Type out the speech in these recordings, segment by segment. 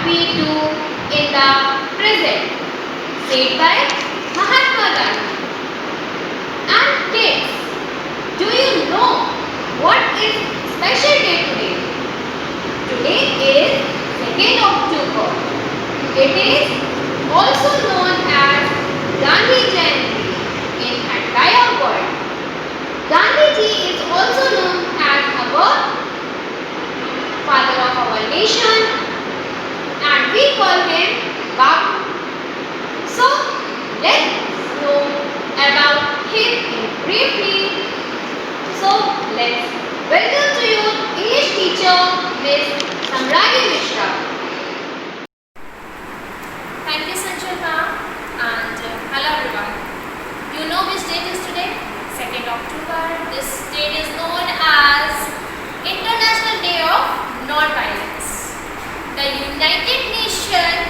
we do in the present, said by Mahatma Gandhi. And kids, do you know what is special day today? Today is 2nd October. It is also known as Gandhi Jayanti in entire world. Gandhiji is also known as our father of our nation, and we call him Bapu. So let's know about him briefly. So let's welcome to you English teacher Miss Samrani Mishra. Thank you, Sanjana, and hello everyone. You know which date is today? 2nd October. This date is known as International Day of Non-Violence. The United Nations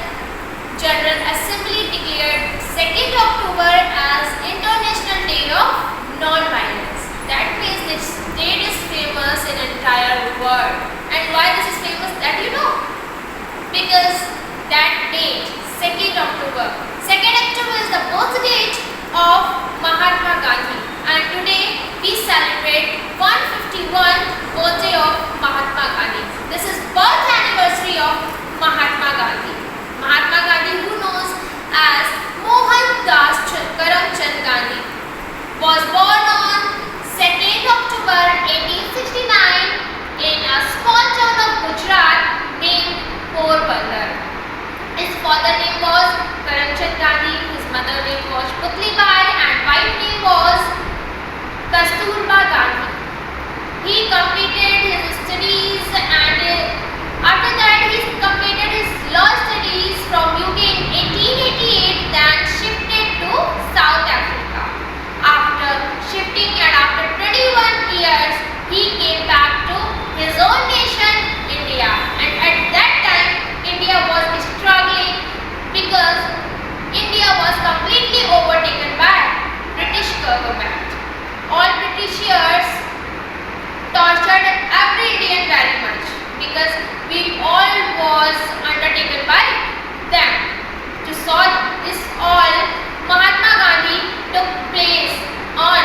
General Assembly declared 2nd October as International Day of Non-Violence. That means this date is famous in entire world. And why this is famous, that you know? Because that date, 2nd October. 2nd October is the birth date of Mahatma Gandhi, and today we celebrate 151st birthday of Mahatma Gandhi. This is birth anniversary of Mahatma Gandhi. Mahatma Gandhi, who knows as Mohandas Karamchand Gandhi, was born on 2nd October 1869 in a small town of Gujarat named Porbandar. His father name was Karamchand Gandhi, his mother name was Putlibai, and wife name was Kasturba Gandhi. He completed his studies, and after that he completed his law studies from UK in 1888, then shifted to South Africa. After shifting and after 21 years, he came back to his own nation, India, and at that time India was struggling because India was completely overtaken by British government. All Britishers tortured every Indian very much because we all was undertaken by them. To solve this all, Mahatma Gandhi took place on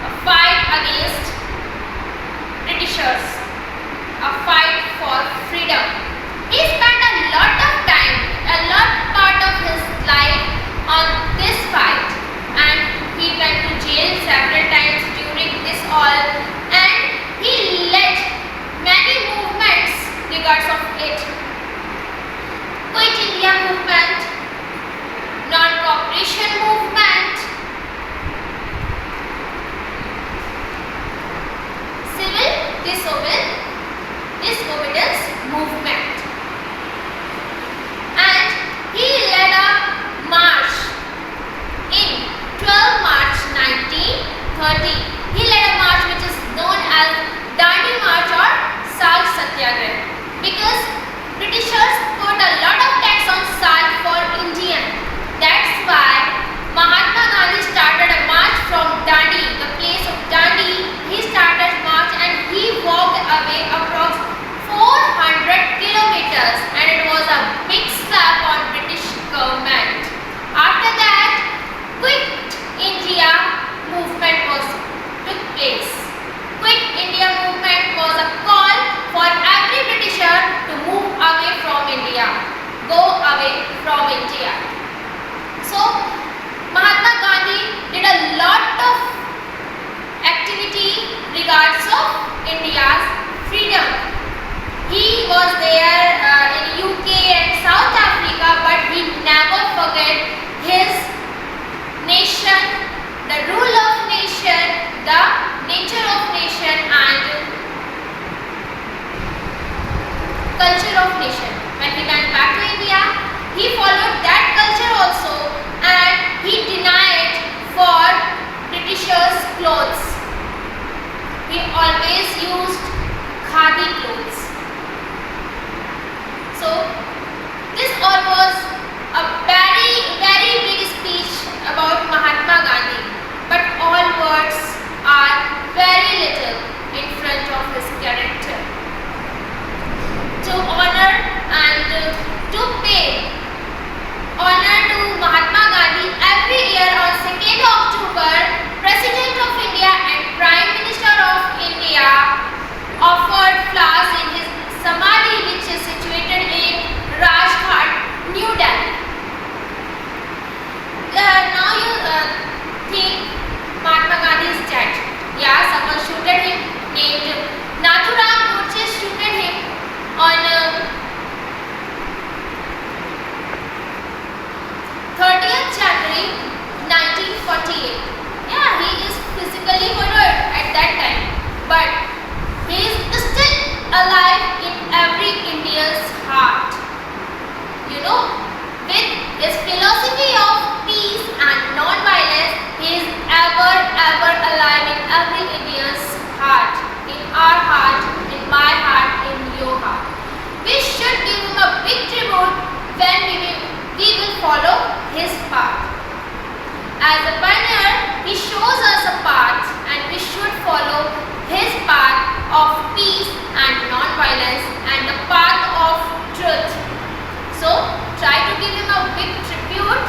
a fight against Britishers, a fight for freedom. He spent a lot of time, a lot part of his life on this fight, and he went to jail several times during this all, and he led many movements regards of it. Quit India movement, non-cooperation movement, civil disobedience movement, and he led a march in 12 March 1930. He led a march which is known as Dandi March or Salt Satyagraha, because Britishers put a lot of tax on salt for Indian. That's why Mahatma Gandhi started a march from Dandi, the place of Dandi. He started march and he walked away across 400 kilometers, and it was a big slap on British government. After that, Quit India movement took place. Quit India movement was a call for every Britisher to move away from India, go away from India. So Mahatma Gandhi did a lot of activity regards of India's freedom. He was there in UK and South Africa, but he never forget his nation, the rule of nation, the nature of nation, and culture of nation. When he went back to India, he followed that culture also, and he denied for Britishers' clothes. He always used khadi clothes. So this all was a very, very big speech about Mahatma Gandhi, but all words are very little in front of his character. To honor and to named Nathuram Godse shooted him on 30th January 1948. Yeah, he is physically murdered at that time, but he is still alive in every Indian's heart. You know, with his philosophy of peace and non-violence, he is ever alive in every Indian's heart, in our heart, in my heart, in your heart. We should give him a big tribute when we will follow his path. As a pioneer, he shows us a path, and we should follow his path of peace and non-violence and the path of truth. So, try to give him a big tribute,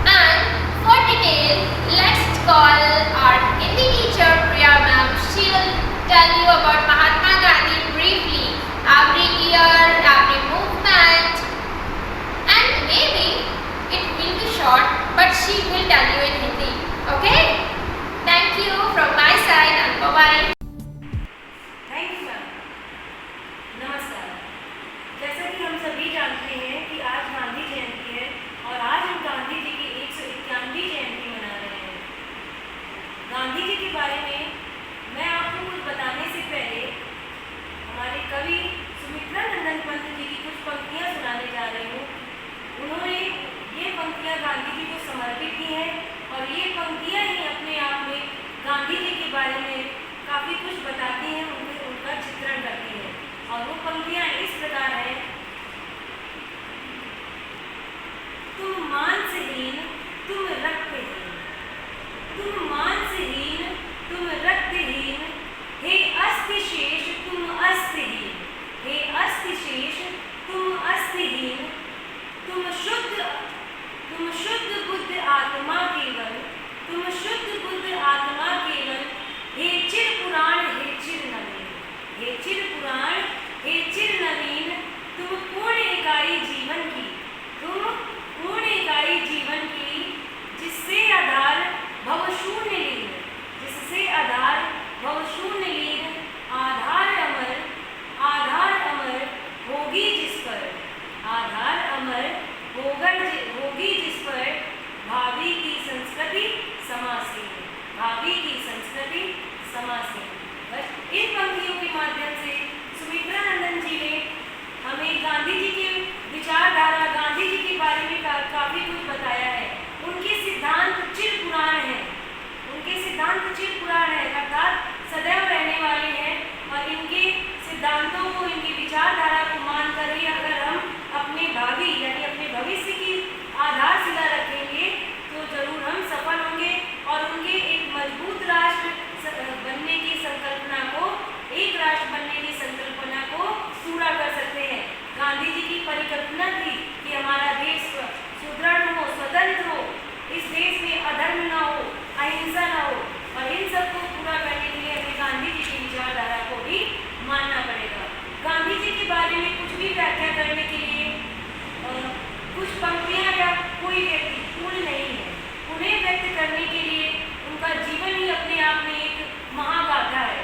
and for detail, let's call our Hindi teacher Priya ma'am. She will tell you about Mahatma Gandhi briefly, every year, every movement, and maybe it will be short, but she will tell you in Hindi. Okay? Thank you from my side, and bye-bye. Thank you ma'am. नमस्कार। जैसा कि हम सभी जानते हैं कि आज गांधी जयंती है और आज हम गांधी जी की 151वीं जयंती मना रहे हैं। गांधी जी के बारे में मैं आपको कुछ बताने से पहले हमारे कवि सुमित्रा नंदन पंत जी की कुछ पंक्तियाँ सुनाने जा रही हूँ। उन्होंने ये पंक्तियाँ गांधी जी को समर्पित की हैं और ये पंक्तियाँ ही अपने आप में गांधी जी के बारे में काफ़ी कुछ बताती हैं, उनका चित्रण करती हैं। और वो पंक्तियाँ इस प्रकार हैं। तुम मांसहीन, तुम रक्तहीन, तुम मांसहीन, तुम रक्तहीन, हे अस्थिशेष तुम अस्थिहीन, हे अस्थिशेष तुम अस्थिहीन, तुम शुद्ध बुद्ध आत्मा केवल, तुम शुद्ध बुद्ध आत्मा केवल, हे चिर पुराण, हे चिर नवीन, हे चिर पुराण, हे चिर नवीन, तुम पूर्ण इकाई जीवन की, तुम पूर्ण इकाई जीवन की, जिससे आधार भव शून्य लीन, जिससे आधार भव शून्य लीन, आधार अमर होगी जिस पर, आधार अमर होगी जिस पर, भावी की संस्कृति समासीन, भावी की संस्कृति समासीन। बस इन पंक्तियों के माध्यम से सुमित्रा नंदन जी ने हमें गांधी जी की विचारधारा, गांधी जी के बारे में काफ़ी कुछ बताया है। उनके सिद्धांत चिर पुराण हैं, उनके सिद्धांत चिर पुराण हैं, अर्थात सदैव रहने वाले हैं। और इनके सिद्धांतों को, इनकी विचारधारा को मानकर ही अगर हम अपने भावी यानी अपने भविष्य की आधारशिला रखेंगे तो जरूर हम सफल होंगे और उनके एक मजबूत राष्ट्र बनने की संकल्पना को, एक राष्ट्र बनने की संकल्पना को पूरा कर सकते हैं। गांधी जी की परिकल्पना थी कि हमारा देश सुदृढ़ हो, स्वतंत्र हो, इस देश में अधर्म न हो, अहिंसा न हो, और इन सबको पूरा करने के लिए हमें गांधी जी की विचारधारा को भी मानना पड़ेगा। गांधी जी के बारे में कुछ भी व्याख्या करने के लिए कुछ पंक्तियाँ या कोई व्यक्ति पूर्ण नहीं है। उन्हें व्यक्त करने के लिए उनका जीवन ही अपने आप में एक महागाथा है।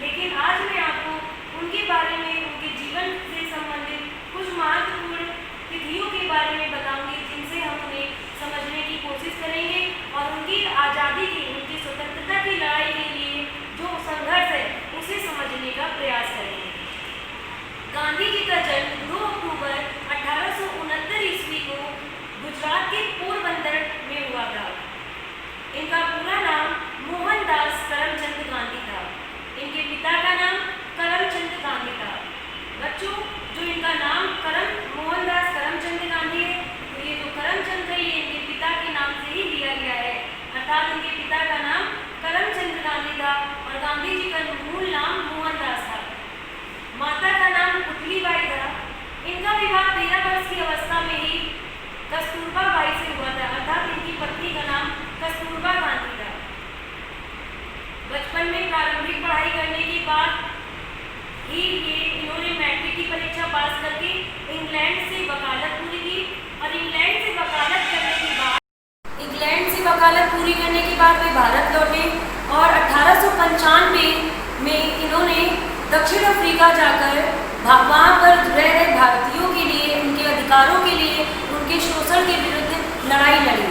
लेकिन आज मैं आपको उनके बारे में, उनके जीवन से संबंधित कुछ महत्वपूर्ण तिथियों के बारे में बताऊंगी, जिनसे हम उन्हें समझने की कोशिश करेंगे और उनकी आज़ादी की, उनकी स्वतंत्रता की लड़ाई के लिए जो संघर्ष है उसे समझने का प्रयास करेंगे। गांधी जी का जन्म 2 अक्टूबर 1869 ईस्वी को गुजरात के पोरबंदर में हुआ था। इनका पूरा नाम मोहनदास करमचंद गांधी था। इनके पिता का नाम करमचंद गांधी था। बच्चों, जो इनका नाम मोहनदास करमचंद गांधी है, तो ये जो करमचंद है ये इनके पिता के नाम से ही दिया गया है, अर्थात इनके पिता का नाम करमचंद गांधी था और गांधी जी का मूल नाम मोहनदास था। माता का नाम पुतलीबाई था। इनका विवाह 13 वर्ष की अवस्था में ही कस्तूरबा बाई से हुआ था, अर्थात इनकी पत्नी का नाम कस्तूरबा गांधी था। बचपन में प्रारंभिक पढ़ाई करने के बाद ही इन्होंने मैट्रिक की परीक्षा पास करके इंग्लैंड से वकालत पूरी की और इंग्लैंड से वकालत पूरी करने के बाद वे भारत लौटे और 1895 में अफ्रीका जाकर वहाँ पर रह रहे भारतीयों के लिए, उनके अधिकारों के लिए, उनके शोषण के विरुद्ध लड़ाई लड़ी।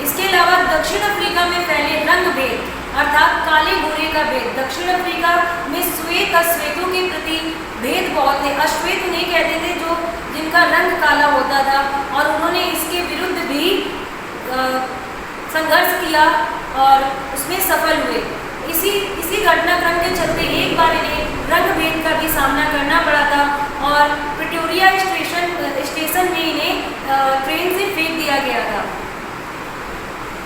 इसके अलावा दक्षिण अफ्रीका में फैले रंग भेद अर्थात काले गोरे का भेद। दक्षिण अफ्रीका में श्वेत अश्वेतों के प्रति भेद बहुत थे। अश्वेत उन्हें कहते थे जो जिनका रंग काला होता था, और उन्होंने इसके विरुद्ध भी संघर्ष किया और उसमें सफल हुए। इसी घटनाक्रम के चलते एक बार इन्हें रंग भेद का भी सामना करना पड़ा था और प्रिटोरिया स्टेशन में इन्हें ट्रेन से फेंक दिया गया था।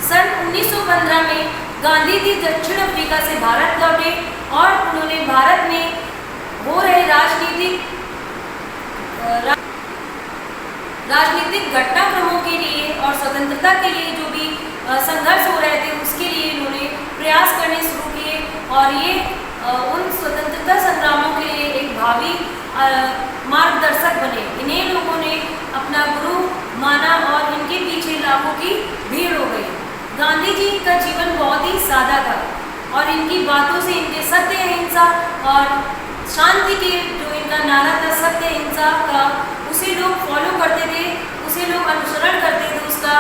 सन 1915 में गांधी जी दक्षिण अफ्रीका से भारत लौटे और उन्होंने भारत में हो रहे राजनीतिक घटनाक्रमों के लिए और स्वतंत्रता के लिए जो भी संघर्ष हो रहे थे उसके लिए इन्होंने प्रयास करने शुरू किए, और ये उन स्वतंत्रता संग्रामों के लिए एक भावी मार्गदर्शक बने। इन्हें लोगों ने अपना गुरु माना और इनके पीछे लाखों की भीड़ हो गई। गांधी जी का जीवन बहुत ही सादा था और इनकी बातों से, इनके सत्य अहिंसा और शांति के जो इनका नारा था सत्य अहिंसा का, उसे लोग फॉलो करते थे, उसे लोग अनुसरण करते थे उसका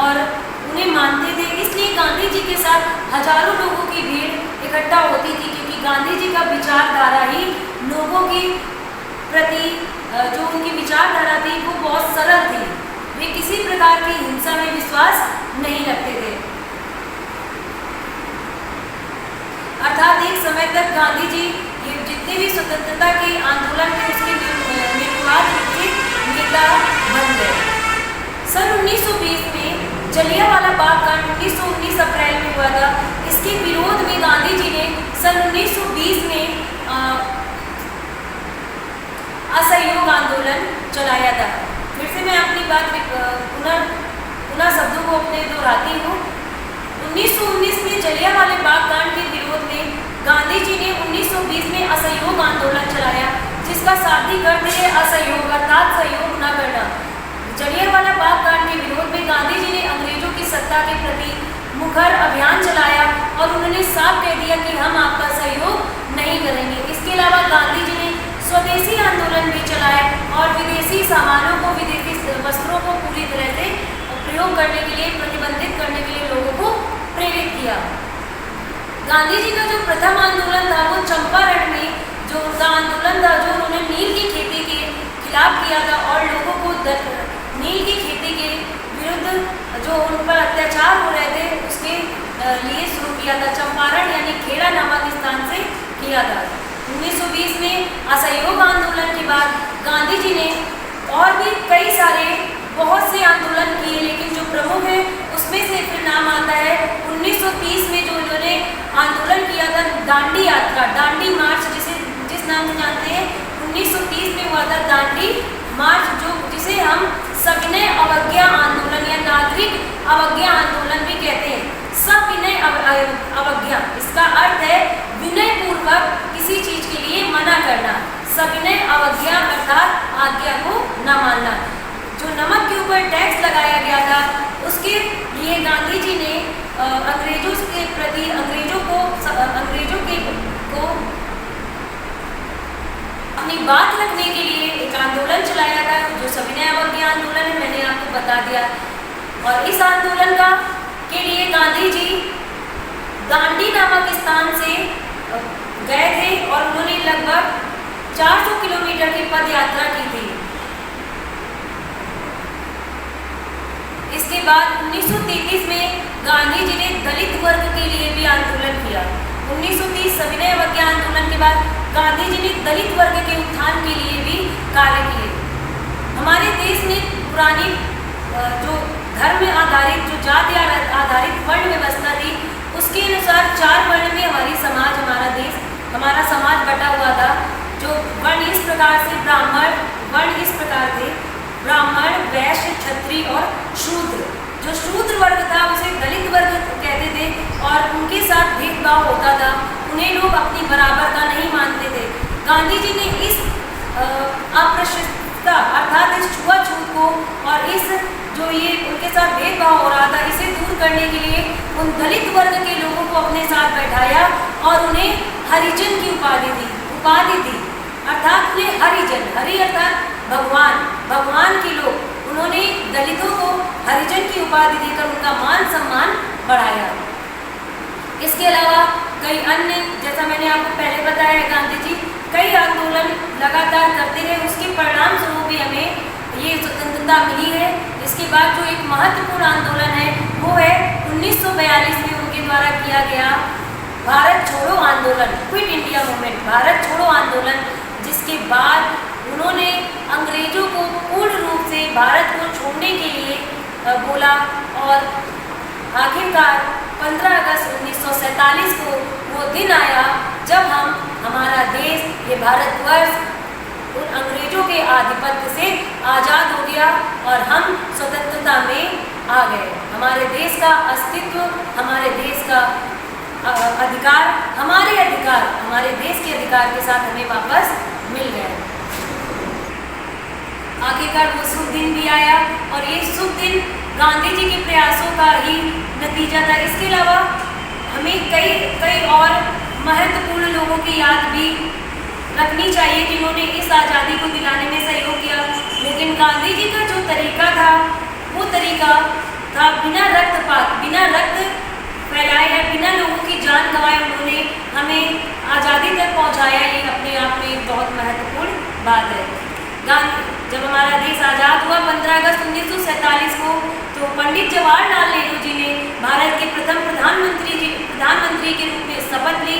और उन्हें मानते थे। इसलिए गांधी जी के साथ हजारों लोगों की भीड़ इकट्ठा होती थी, क्योंकि गांधी जी का विचारधारा ही लोगों की प्रति जो उनकी विचारधारा थी वो बहुत सरल थी। वे किसी प्रकार की हिंसा में विश्वास नहीं रखते थे। अर्थात एक समय तक गांधी जी ये जितने भी स्वतंत्रता के आंदोलन थे उसके निर्विवाद रूप से नेता बन गए। सन 1920 में जलियांवाला बाग कांड 1919 अप्रैल में हुआ था। इसके विरोध में गांधी जी ने सन 1920 में असहयोग आंदोलन चलाया था। फिर से मैं अपनी बात पुनः शब्दों को अपने दोहराती हूँ। 1919 में जलियांवाला बाग कांड के विरोध में गांधी जी ने 1920 में असहयोग आंदोलन चलाया, जिसका शाब्दिक अर्थ है असहयोग अर्थात सहयोग न करना। जलियांवाला बाग कांड के विरोध में गांधी जी ने अंग्रेजों की सत्ता के प्रति मुखर अभियान चलाया और उन्होंने साफ कह दिया कि हम आपका सहयोग नहीं करेंगे। इसके अलावा गांधी जी ने स्वदेशी आंदोलन भी चलाए और विदेशी सामानों को, विदेशी वस्त्रों को पूरी तरह से प्रयोग करने के लिए, प्रतिबंधित करने के लिए लोगों को प्रेरित किया। गांधी जी का जो प्रथम आंदोलन था वो चंपारण में जो उनका आंदोलन था, जो उन्होंने नील की खेती के खिलाफ किया था और लोगों को नील की खेती के विरुद्ध जो उन पर अत्याचार हो रहे थे उसके लिए शुरू किया था। चंपारण यानी खेड़ा नामक स्थान से किया था। 1920 में असहयोग आंदोलन के बाद गांधी जी ने और भी कई सारे बहुत से आंदोलन किए, लेकिन जो प्रमुख है उसमें से फिर नाम आता है 1930 में जो इन्होंने आंदोलन किया था दांडी यात्रा, दांडी मार्च जिस नाम से जानते हैं। 1930 में हुआ था दांडी मार्च, जिसे हम सविनय अवज्ञा आंदोलन या नागरिक अवज्ञा आंदोलन भी कहते हैं। सविनय अवज्ञा, इसका अर्थ है विनय पूर्वक किसी चीज के लिए मना करना। सविनय अवज्ञा अर्थात आज्ञा को न मानना। जो नमक के ऊपर टैक्स लगाया गया था उसके लिए गांधी जी ने अंग्रेजों के प्रति अंग्रेजों को अपनी बात रखने के लिए एक आंदोलन चलाया था, जो सविनय अवज्ञा आंदोलन है, मैंने आपको बता दिया। और इस आंदोलन के लिए गांधी जी दांडी नामक स्थान से गए थे और उन्होंने लगभग 400 किलोमीटर की पद यात्रा की थी। इसके बाद 1933 में गांधी जी ने दलित वर्ग के लिए भी आंदोलन किया। 1930 सविनय अवज्ञा आंदोलन के बाद गांधी जी ने दलित वर्ग के उत्थान के लिए भी कार्य किए। हमारे देश में पुरानी जो धर्म आधारित, जो जाति आधारित वर्ण व्यवस्था थी, उसके अनुसार 4 वर्ण में हमारा समाज बटा हुआ था। जो वर्ण इस प्रकार से वर्ण इस प्रकार थे: ब्राह्मण, वैश्य, क्षत्रिय और शूद्र। जो शूद्र वर्ग था उसे दलित वर्ग कहते थे और उनके साथ भेदभाव होता था, उन्हें लोग अपनी बराबरता नहीं मानते थे। गांधी जी ने इस अस्पृश्यता अर्थात इस छुआछूत को और इस जो ये उनके साथ भेदभाव हो रहा था, इसे दूर करने के लिए उन दलित वर्ग के लोगों को अपने साथ बैठाया और उन्हें हरिजन की उपाधि दी। अर्थात उन्हें हरिजन, हरि अर्थात भगवान, भगवान के लोग, उन्होंने दलितों को हरिजन की उपाधि देकर उनका मान सम्मान बढ़ाया। इसके अलावा कई अन्य, जैसा मैंने आपको पहले बताया, गांधी जी कई आंदोलन लगातार करते रहे, उसके परिणाम स्वरूप भी हमें ये स्वतंत्रता मिली है। इसके बाद जो एक महत्वपूर्ण आंदोलन है वो है 1942 में उनके द्वारा किया गया भारत छोड़ो आंदोलन, क्विट इंडिया मूवमेंट, भारत छोड़ो आंदोलन, जिसके बाद उन्होंने अंग्रेजों को पूर्ण रूप से भारत को छोड़ने के लिए बोला और आखिरकार 15 अगस्त 1947 को वो दिन आया जब हमारा देश, ये भारतवर्ष उन अंग्रेजों के आधिपत्य से आज़ाद हो गया और हम स्वतंत्रता में आ गए। हमारे देश का अस्तित्व, हमारे देश का अधिकार, हमारे देश के अधिकार के साथ हमें वापस मिल गए। आखिरकार वो शुभ दिन भी आया और ये शुभ दिन गांधी जी के प्रयासों का ही नतीजा था। इसके अलावा हमें कई और महत्वपूर्ण लोगों की याद भी रखनी चाहिए जिन्होंने इस आज़ादी को दिलाने में सहयोग किया, लेकिन गांधी जी का जो तरीका था वो तरीका था बिना रक्तपात, बिना रक्त फैलाए है, बिना लोगों की जान गंवाए उन्होंने हमें आज़ादी तक पहुंचाया। ये अपने आप में एक बहुत महत्वपूर्ण बात है। जब हमारा देश आज़ाद हुआ 15 अगस्त 1947 को, तो पंडित जवाहरलाल नेहरू जी ने भारत के प्रथम प्रधानमंत्री के रूप में शपथ ली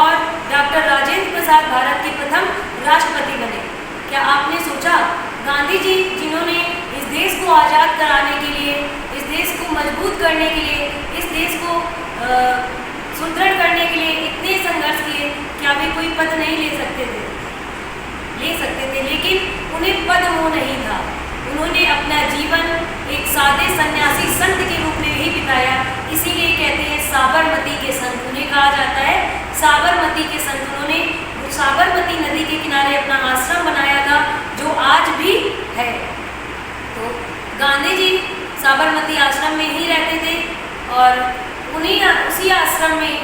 और डॉक्टर राजेंद्र प्रसाद भारत के प्रथम राष्ट्रपति बने। क्या आपने सोचा, गांधी जी जिन्होंने इस देश को आज़ाद कराने के लिए, इस देश को मजबूत करने के लिए, इस देश को सुदृढ़ करने के लिए इतने संघर्ष किए, क्या वे कोई पद नहीं ले सकते थे? लेकिन उन्हें पद मोह नहीं था। उन्होंने अपना जीवन एक सादे सन्यासी संत के रूप में ही बिताया। इसीलिए कहते हैं साबरमती के संत, उन्हें कहा जाता है साबरमती के संत। उन्होंने साबरमती नदी के किनारे अपना आश्रम बनाया था जो आज भी है। तो गांधी जी साबरमती आश्रम में ही रहते थे और उसी आश्रम में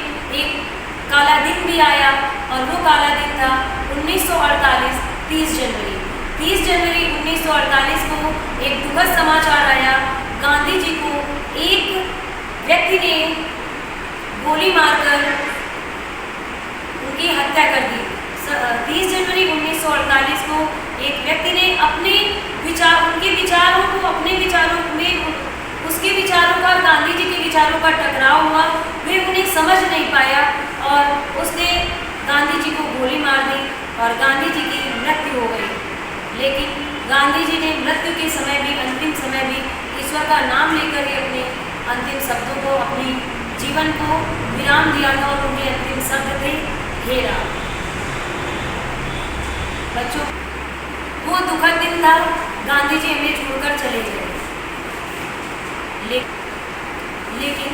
एक काला दिन भी आया और वो काला दिन था 1948, 30 जनवरी। 30 जनवरी 1948 को एक दुखद समाचार आया। गांधी जी को एक व्यक्ति ने गोली मारकर उनकी हत्या कर दी। 30 जनवरी 1948 को एक व्यक्ति ने उसके विचारों का गांधी जी के विचारों का टकराव हुआ। वे उन्हें समझ नहीं पाया और उसने गांधी जी को गोली मार दी और गांधी जी की मृत्यु हो गई। लेकिन गांधी जी ने मृत्यु के समय भी, अंतिम समय भी ईश्वर का नाम लेकर ही अपने अंतिम शब्दों को, अपनी जीवन को विराम दिया था और उनके अंतिम शब्द थे हे राम। बच्चों, वो दुखद दिन था, गांधी जी हमें छोड़कर चले गए। लेकिन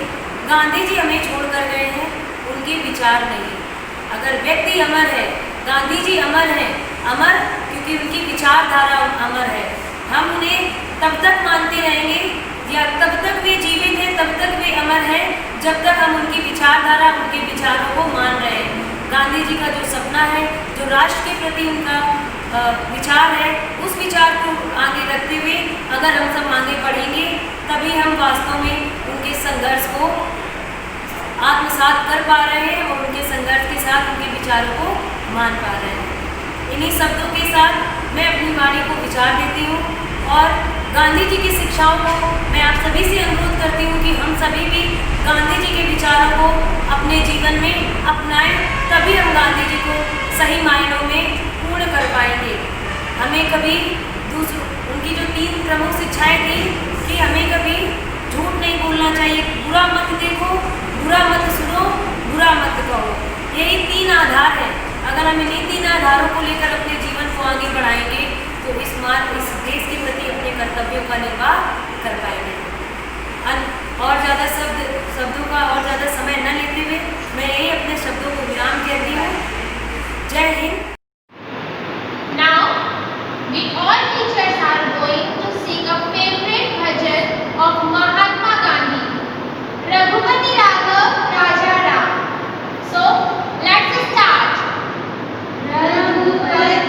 गांधी जी हमें छोड़कर गए हैं, उनके विचार नहीं। अगर व्यक्ति अमर है, गांधी जी अमर हैं, अमर क्योंकि उनकी विचारधारा अमर है। हम उन्हें तब तक मानते रहेंगे या तब तक वे जीवित हैं, तब तक वे अमर हैं, जब तक हम उनकी विचारधारा, उनके विचारों को मान रहे हैं। गांधी जी का जो सपना है, जो राष्ट्र के प्रति उनका विचार है, उस विचार को आगे रखते हुए अगर हम सब आगे बढ़ेंगे, तभी हम वास्तव में उनके संघर्ष को आत्मसात कर पा रहे हैं और उनके संघर्ष के साथ उनके विचारों को मान पा रहे हैं। इन्हीं शब्दों के साथ मैं अपनी वाणी को विचार देती हूँ और गांधी जी की शिक्षाओं को मैं आप सभी से अनुरोध करती हूँ कि हम सभी भी गांधी जी के विचारों को अपने जीवन में अपनाएं, तभी हम गांधी जी को सही मायनों में पूर्ण कर पाएंगे। हमें कभी उनकी जो 3 प्रमुख शिक्षाएं थी कि हमें कभी झूठ नहीं बोलना चाहिए, बुरा मत देखो, बुरा मत सुनो, बुरा मत कहो। यही 3 आधार हैं। अगर हम इन्हीं 3 आधारों को लेकर अपने जीवन को आगे बढ़ाएंगे तो इस देश के प्रति अपने कर्तव्यों का निर्वाह कर पाएंगे। और ज़्यादा शब्दों का और ज़्यादा समय न लेते हुए मैं यही अपने शब्दों को विराम कहती हूँ। जय Hind. Now, we all teachers are going to sing a favorite bhajan of Mahatma Gandhi, Raghupati Raghav Raja Ram. So, let's start. Raghupati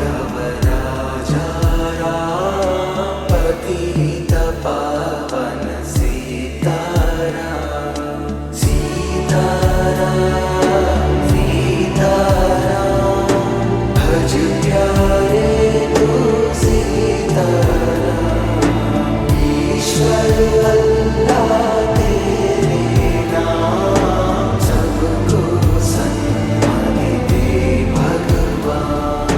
Yadav राजा राम पतित पावन सीताराम सीताराम सीताराम भज प्यारे तू सीताराम ईश्वर अल्लाह तेरे नाम सबको सन्मान दे भगवान।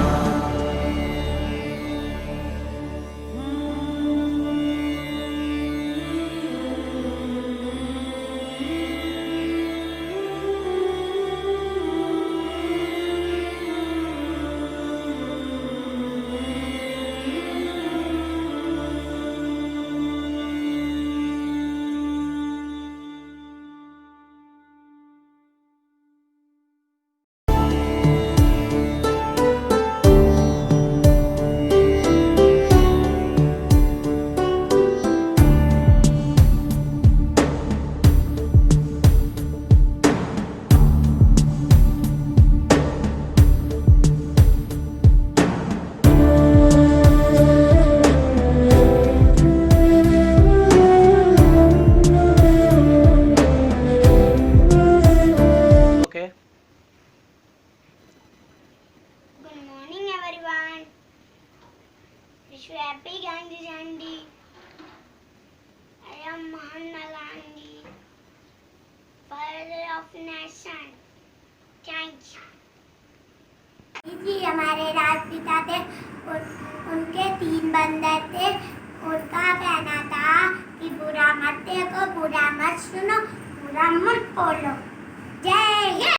Okay. Good morning, everyone. Wish you happy Gandhi Jayanti. I am Mahatma Gandhi, father of nation. Thank you. जी हमारे राष्ट्रपिता थे, उनके 3 बंदे थे। उनका कहना था कि बुरा मत देखो, बुरा मत सुनो, बुरा मत बोलो। जय हिंद।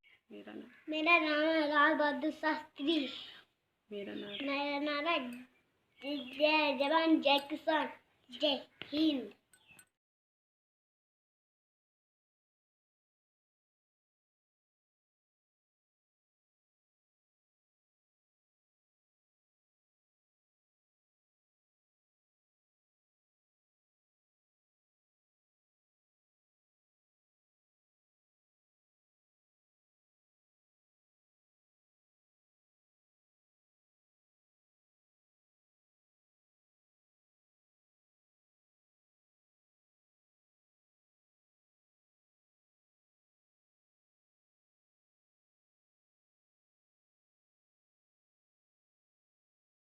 मेरा नाम है लाल बहादुर शास्त्री। मेरा नाम है जय जवान जय किसान जय हिंद।